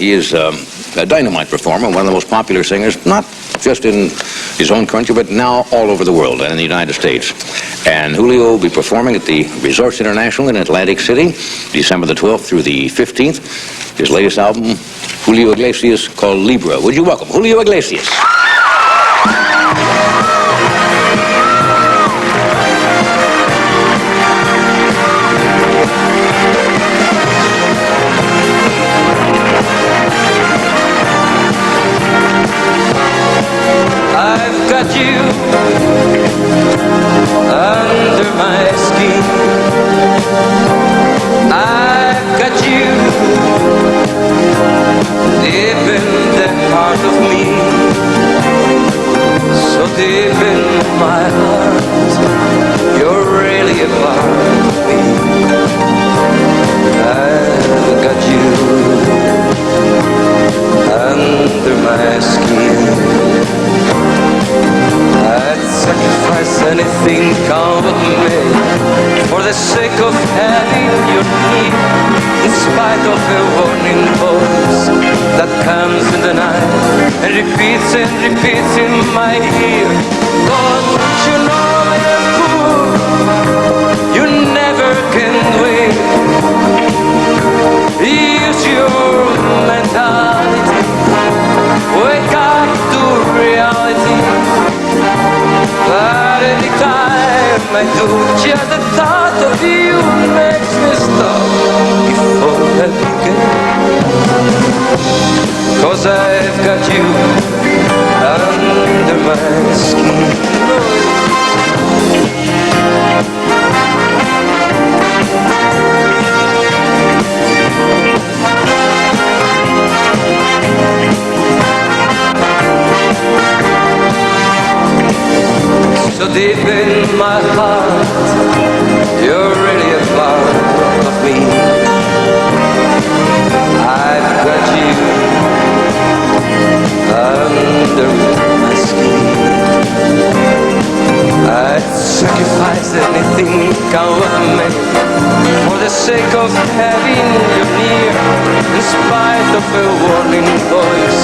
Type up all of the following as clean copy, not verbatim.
He is a dynamite performer, one of the most popular singers, not just in his own country, but now all over the world and in the United States. And Julio will be performing at the Resorts International in Atlantic City, December the 12th through the 15th. His latest album, Julio Iglesias, called Libra. Would you welcome Julio Iglesias? I've got you under my skin. I've got you deep in the heart of me, so deep in my heart, you're really a part of me. I've got you under my skin. I'd sacrifice anything, come with me, for the sake of having you near. In spite of a warning voice that comes in the night and repeats in my ear. Don't you know you're a fool? You never can win. Use your mentality. Wake up to reality. But every time I do, just the thought of you makes me stop before I begin. 'Cause I've got you under my skin. So deep in my heart, you're really a part of me. I've got you under my skin. I'd sacrifice anything, come with me, for the sake of having you near. In spite of a warning voice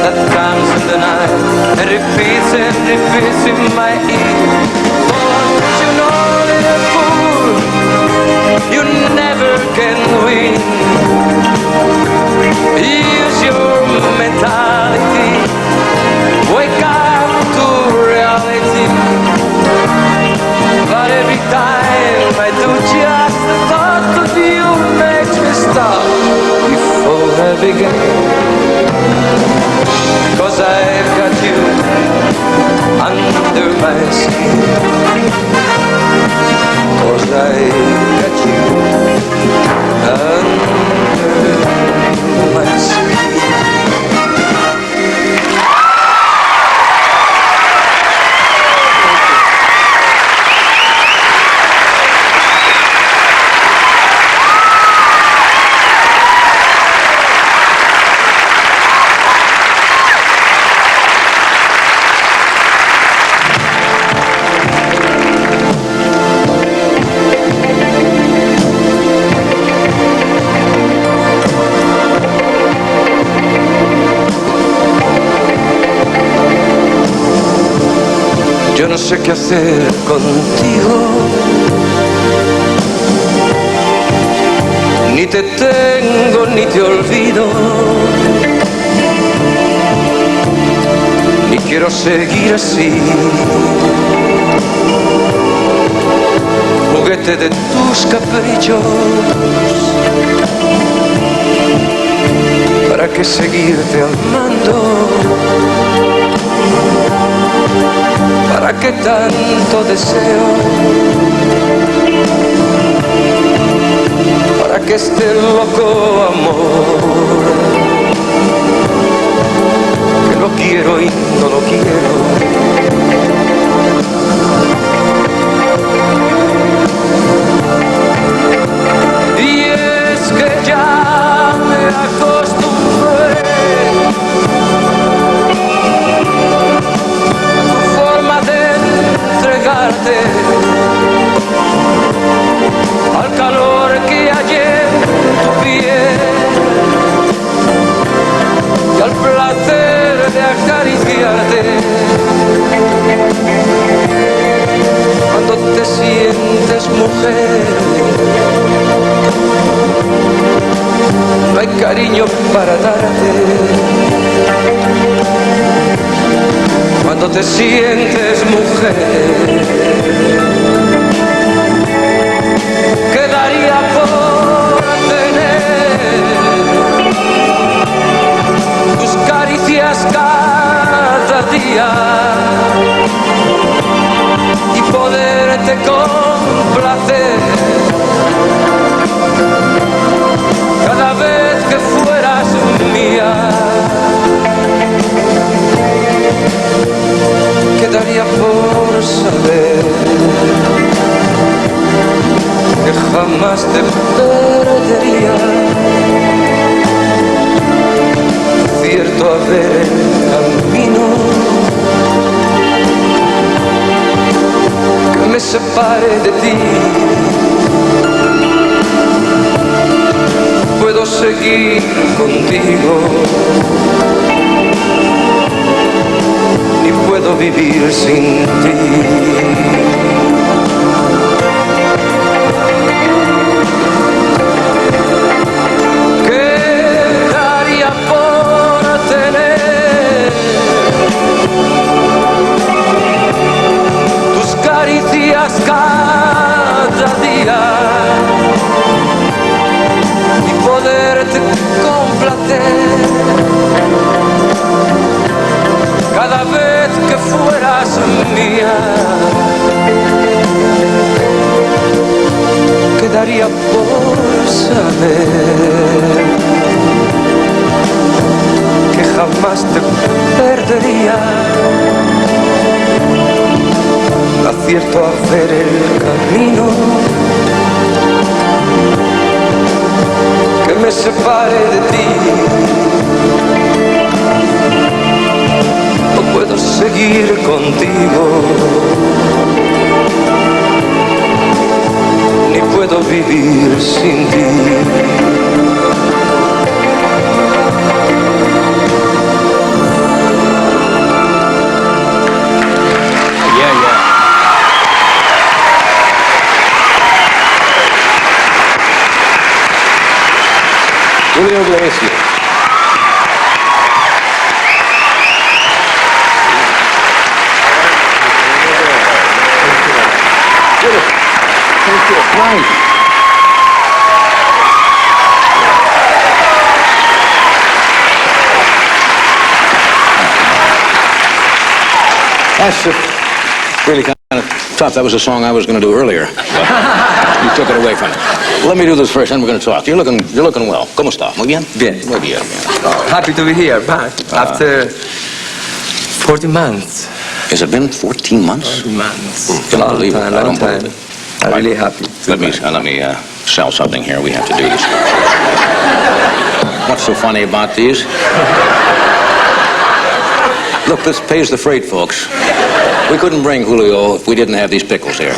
that comes in the night and repeats in my ear. Don't you know, little fool, you never can win. Use your mentality. Wake up to reality. But every time I do, just the thought of you makes me stop before I begin. 'Cause I've got you under my skin. 'Cause I've got you under my skin. Yo no sé qué hacer contigo, ni te tengo ni te olvido, ni quiero seguir así, juguete de tus caprichos. ¿Para qué seguirte amando? ¿Para qué tanto deseo? ¿Para qué este loco amor? Que lo quiero y no lo quiero. Y es que ya me acostumbré al calor que hay en tu piel. para darte. Cuando te sientes mujer, quedaría por tener tus caricias cada día y poderte complacer cada vez que fueras mía. Quedaría por saber que jamás te perdería. Cierto haber el camino que me separe de ti. Puedo seguir contigo, ni puedo vivir sin ti. Quedaría por tener tus caricias cada día y poderte complacer cada vez que fueras mía. Quedaría por saber que jamás te perdería. Acierto a ver el camino que me separe de ti. No puedo seguir contigo, ni puedo vivir sin ti. Julio Iglesias. Right. That's really kind of tough. That was a song I was going to do earlier. But you took it away from me. Let me do this first, and we're going to talk. You're looking well. ¿Cómo está? Muy bien? Bien. Muy bien. Happy to be here back after 40 months. Has it been 14 months? 40 months. Can't believe it. I don't believe it. I'm really happy. Let me sell something here. We have to do this. What's so funny about these? Look, this pays the freight, folks. We couldn't bring Julio if we didn't have these pickles here.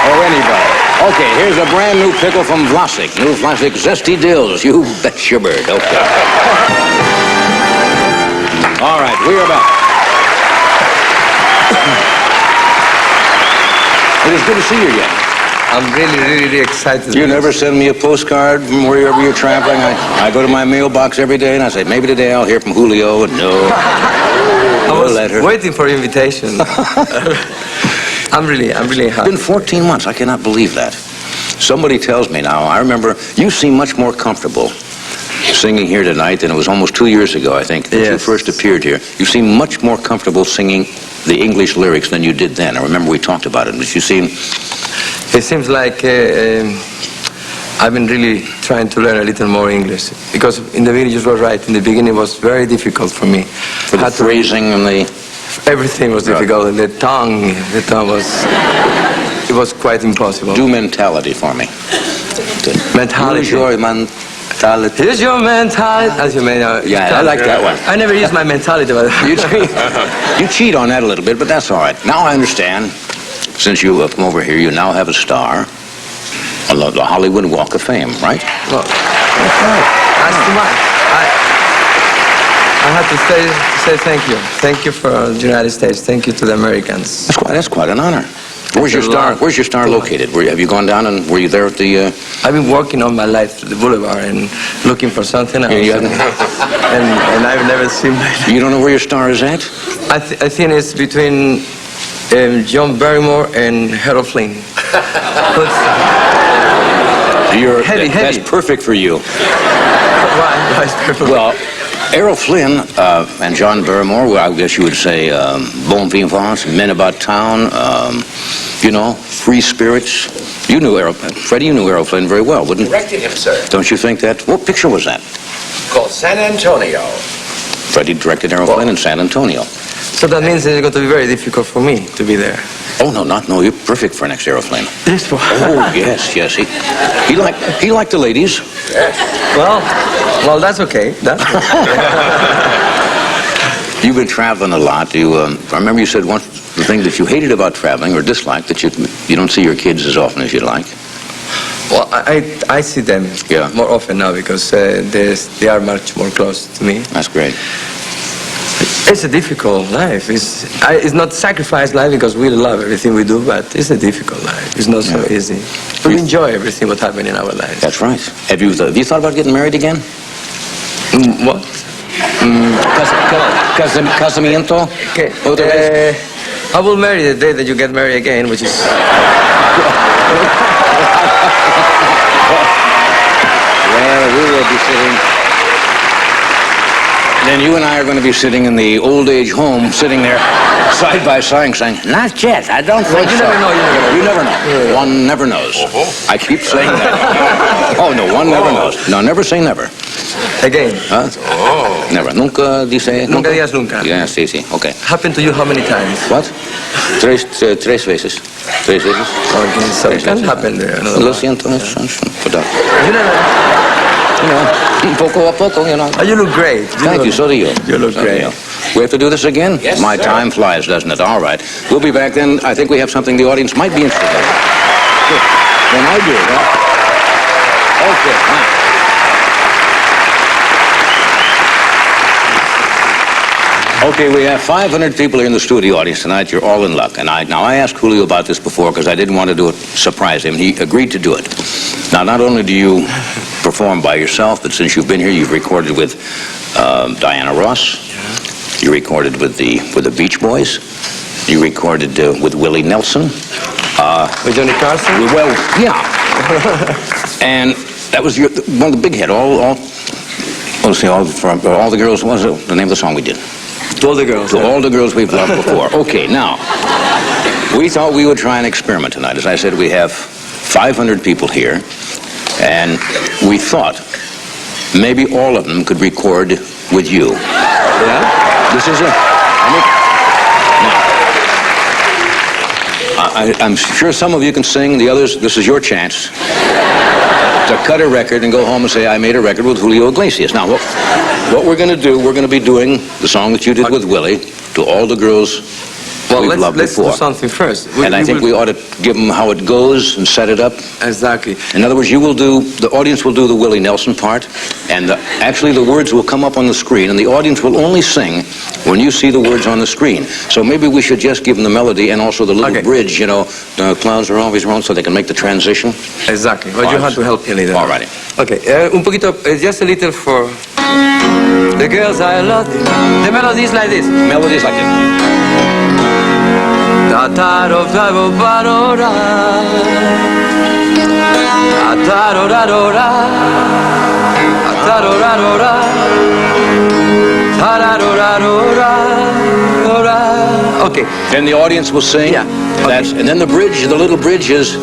Or anybody. Okay, here's a brand new pickle from Vlasic. New Vlasic Zesty Dills. You bet your bird. Okay. All right, we are back. It is good to see you again. I'm really excited. You never send me a postcard from wherever you're traveling. I go to my mailbox every day and I say, maybe today I'll hear from Julio. And no. I was waiting for your invitation. I'm really happy. It's been 14 months. I cannot believe that. Somebody tells me now, I remember you seem much more comfortable singing here tonight than it was almost 2 years ago, I think, when you first appeared here. You seem much more comfortable singing the English lyrics than you did then. I remember we talked about it, but you seem... It seems like I've been really trying to learn a little more English. Because in the beginning, you were right, in the beginning it was very difficult for me. For the phrasing and the... Everything was difficult. The tongue was... It was quite impossible. Do mentality for me. Mentality. Use your mentality. Here's your mentality. As you may know. Yeah, I like that one. I never use my mentality, but... You cheat on that a little bit, but that's all right. Now I understand. Since you have come over here, you now have a star on the Hollywood Walk of Fame, right? Well, that's right. That's too much. I have to say thank you. Thank you for the United States. Thank you to the Americans. That's quite an honor. Where's your star? Where's your star located? Have you gone down and were you there at the? I've been working on my life at the boulevard and looking for something else. You and I've never seen my. You don't know where your star is at? I think it's between John Barrymore and Harold Flynn. Heavy. That's perfect for you. Why is perfect? Well, Errol Flynn and John Barrymore, well, I guess you would say Bon Vivants, Men About Town, you know, Free Spirits. You knew Errol, Freddie, you knew Errol Flynn very well, wouldn't you? Directed him, sir. Don't you think that? What picture was that? Called San Antonio. Freddie directed Errol Flynn in San Antonio. So that means it's going to be very difficult for me to be there. Oh, no, you're perfect for next Errol Flynn. This one. Oh, yes. He liked the ladies. Well, that's okay. You've been traveling a lot. I remember you said once the thing that you hated about traveling or disliked that you don't see your kids as often as you'd like. Well, I see them more often now because they are much more close to me. That's great. It's a difficult life. It's not sacrificed life because we love everything we do, but it's a difficult life. It's not so easy. We enjoy everything what happened in our lives. That's right. Have you thought about getting married again? What? Casamiento? Okay. I will marry the day that you get married again, which is... Well, we will be sitting... Then you and I are going to be sitting in the old age home, sitting there side by side saying, not yet, I don't think so. You never know. One never knows. I keep saying that. Oh, no, one never knows. No, never say never. Again. Huh? Never. Nunca dice... Nunca digas nunca. Yeah, sí, okay. Happened to you how many times? What? Tres veces. Tres veces. Okay, so it can happen there. Lo siento. You never... You know, poco a poco, you know. Oh, you look great. Thank you, so do you. You look great. We have to do this again? Yes, My sir. time flies, doesn't it? All right. We'll be back then. I think we have something the audience might be interested in. Then I do, huh? Okay, now. Okay, we have 500 people here in the studio audience tonight. You're all in luck. And now I asked Julio about this before because I didn't want to do it, surprise him. He agreed to do it. Now, not only do you perform by yourself, but since you've been here, you've recorded with Diana Ross. You recorded with the Beach Boys. You recorded with Willie Nelson. With Johnny Carson? Well, yeah. And that was one of the big hit. All the girls. What was the name of the song we did? To all the girls. To all the girls we've loved before. Okay, now, we thought we would try an experiment tonight. As I said, we have 500 people here, and we thought maybe all of them could record with you. Yeah? This is it. Now, I'm sure some of you can sing. The others, this is your chance to cut a record and go home and say, I made a record with Julio Iglesias. Now, what we're going to do, we're going to be doing the song that you did with Willie to all the girls we've loved let's before. do something first. I think we ought to give them how it goes and set it up. Exactly. In other words, the audience will do the Willie Nelson part, and actually the words will come up on the screen, and the audience will only sing when you see the words on the screen. So maybe we should just give them the melody and also the little bridge, you know, the clouds are always round, so they can make the transition. Exactly. But you have to help me later. All righty. Okay, un poquito, just a little for the girls I love. The melody is like this. Melodies like this. Okay. Then the audience will sing. Yeah. Okay. And then the bridge, the little bridge is.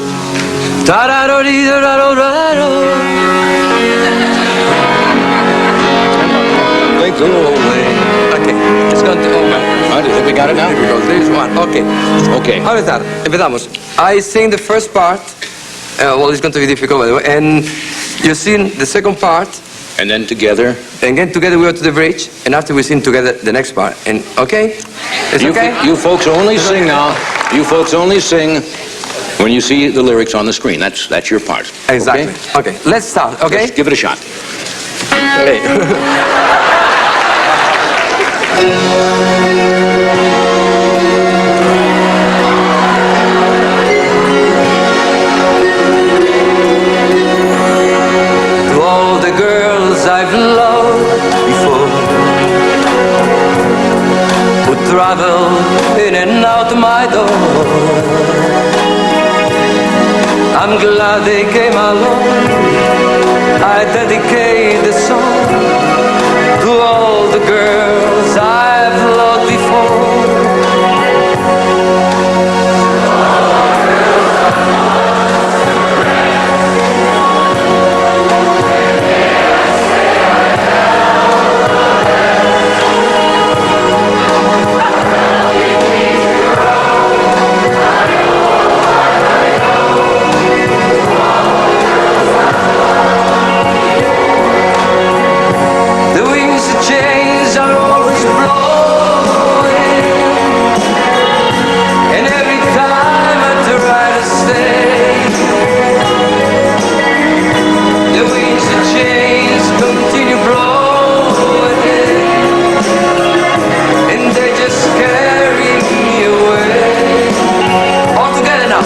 Okay, it's going to open. Do you think we got it now? This one. Okay. Okay. Ahora está. Empezamos. I sing the first part. Well, it's going to be difficult, by the way. And you sing the second part. And then together. And then together we go to the bridge. And after we sing together the next part. And okay? It's okay? You folks only sing now. You folks only sing when you see the lyrics on the screen. That's your part. Exactly. Okay. Let's start. Okay? Let's give it a shot. Hey. I'm glad they came along. I dedicate the song to all the girls I've loved before. Chains are always blowing, and every time I try to stay, the wings of chains continue blowing, and they just carry me away. All together now.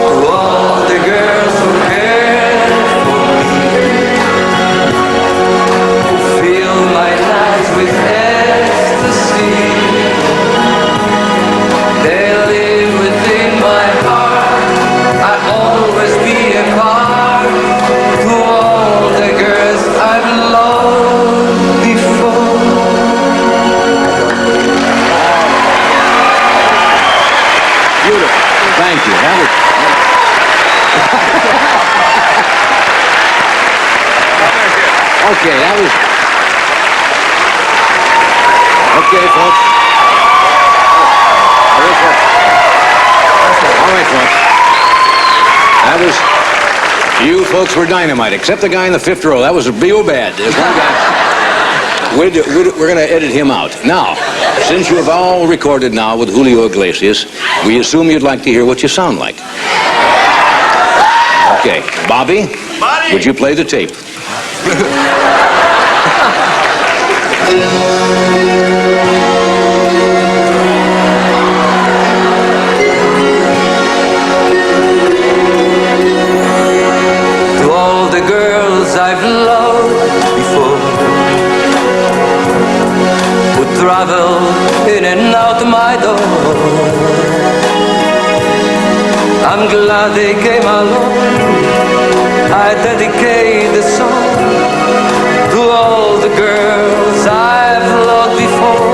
To all the girls who care for me, fill my nights with ecstasy. They live within my heart. I'll always be a part. To all the girls I've loved before. Beautiful. Thank you. That was... Okay, that was... Okay, folks. All right, folks. That was... You folks were dynamite, except the guy in the fifth row. That was real bad. There's one guy... We're going to edit him out. Now, since you have all recorded now with Julio Iglesias, we assume you'd like to hear what you sound like. Okay. Bobby, would you play the tape? To all the girls I've loved before, who travel in and out my door, I'm glad they came along. I dedicate the song to all the girls I've loved before.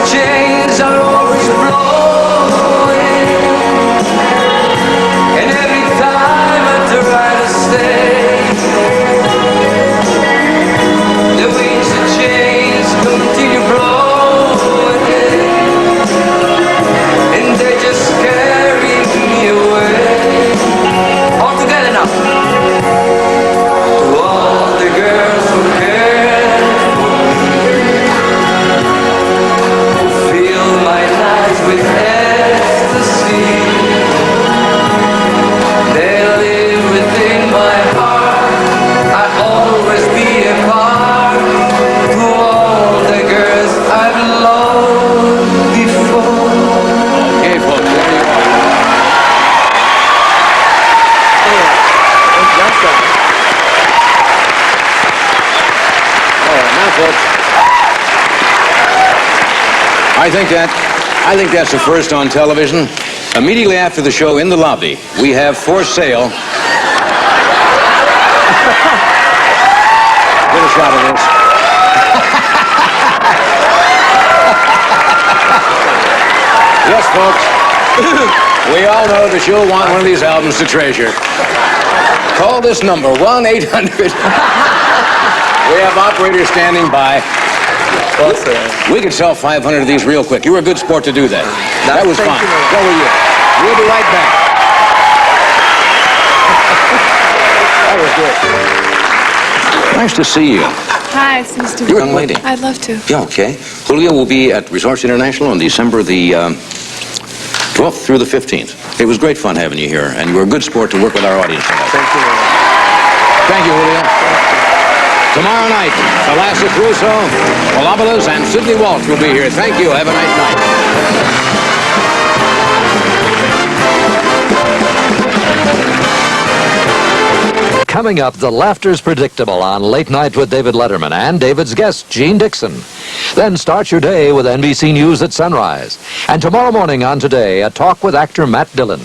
Chains are always blowing, and every time I try to stay, the wings of chains continue blowing, and they just carry me away. All together now. To all the girls who care for me, fill my nights with ecstasy. They live within my heart. I'll always be a part. To all the girls I've loved before. Okay, folks, there you are. All right, now, folks. I think that's the first on television. Immediately after the show, in the lobby, we have for sale. Get a shot of this. Yes, folks. We all know that you'll want one of these albums to treasure. Call this number, 1-800. We have operators standing by. We could sell 500 of these real quick. You were a good sport to do that. That was fun. So were you. We'll be right back. That was good. Nice to see you. Hi, it's nice to meet You're you. a young lady. I'd love to. Yeah, okay. Julio will be at Resorts International on December the 12th through the 15th. It was great fun having you here, and you were a good sport to work with our audience tonight. Thank you. Thank you, Julio. Tomorrow night, Thalasis Russo, Wolabalas, and Sidney Walsh will be here. Thank you. Have a nice night. Coming up, the laughter's predictable on Late Night with David Letterman and David's guest, Gene Dixon. Then start your day with NBC News at sunrise. And tomorrow morning on Today, a talk with actor Matt Dillon.